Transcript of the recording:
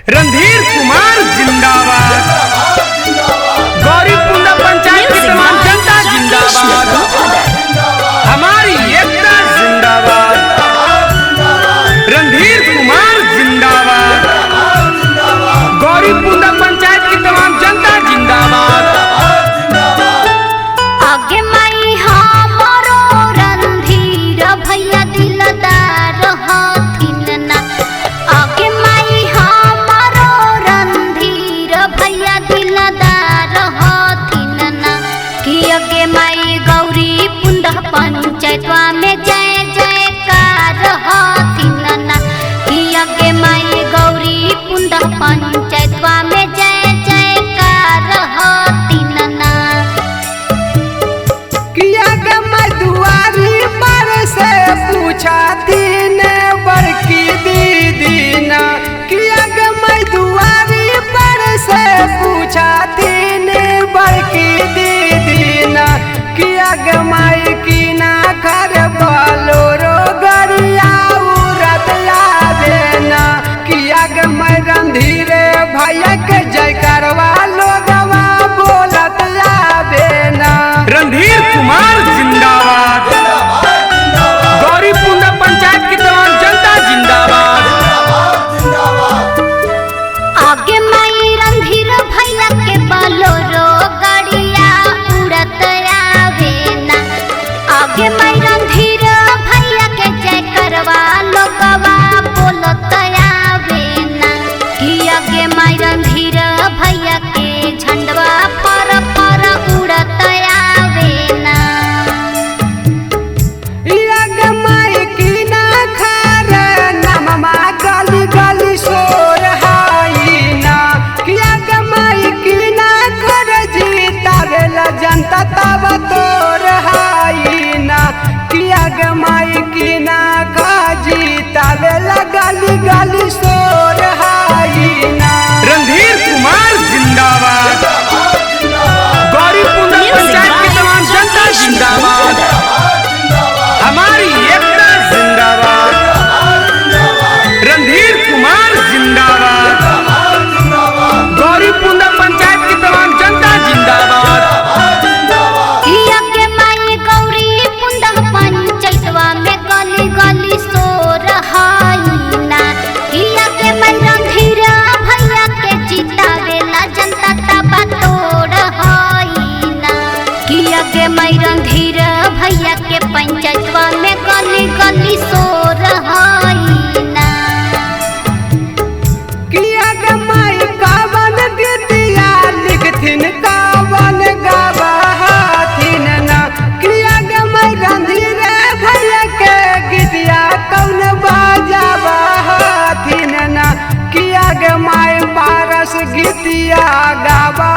रणधीर कुमार जिंदाबाद, गौरीपुंडा पंचायत की तमाम जनता जिंदाबाद, हमारी एकता जिंदाबाद, रणधीर कुमार जिंदाबाद, गौरीपुंडा पंचायत की तमाम जनता जिंदाबाद। आगे माई हमारो रणधीर भैया दिलदार हथिन ना, आगे माई हमारो रणधीर भैया दिलदार हथिन ना, कि आगे माई गौरीपुंडा पंचायतवा में जय जयकार हथिन ना, कि आगे माई गौरीपुंडा पंचायतवा में जय जयकार हथिन ना। किया के मैं दुआरी पर से पूछा दिन बड़की दीदी ना, किया के मैं दुआरी पर से पूछा दिन बड़की दीदी ना, किया के मैं की ना कर बोलोरो गरिया उरत लावे ना, किया के मैं रणधीर भैया के जय करवा लोगवा बोलत लावे ना। रणधीर कुमार जिंदाबाद, गौरीपुंडा पंचायत की तमाम जनता जिंदाबाद। आगे माई रणधीर भैया के बोलोरो गरिया उड़त आवे ना, आगे माई रणधीर भैया के जय करवा लोगवा बोलत आवे ना, कि आगे माई रणधीर भैया के झंडवा पर उड़त आवे ना। यग माई की ना खार नममा गली गली सोर हाई ना, यग माई की ना कर जीता वेला जनता तब तोर हाई ना, यग माई की ना का जीता वेला गली गली सोर हाई ना। रणधीर कुमार जिंदाबाद, गौरीपुंडा पंचायत की तमाम जनता जिंदाबाद, हमारी एकता जिंदाबाद, रणधीर कुमार जिंदाबाद, गौरीपुंडा पंचायत की तमाम जनता जिंदाबाद। कि आगे माई गौरीपुंडा पंचायतवा में गली गली सोर हाई ना, कि आगे माई रणधीर भैया के जितावेला जनता तबा तोड़ हाई ना, कि आगे माई रणधीर भैया के पंचायतवा में गली गली सोर हाई ना। किया के माई कावन गीतिया लिखथिन कावन गावथिन ना, किया के माई रणधीर भैया के गीतिया कौन बजावथिन ना, किया के माई पारस गीतिया गावा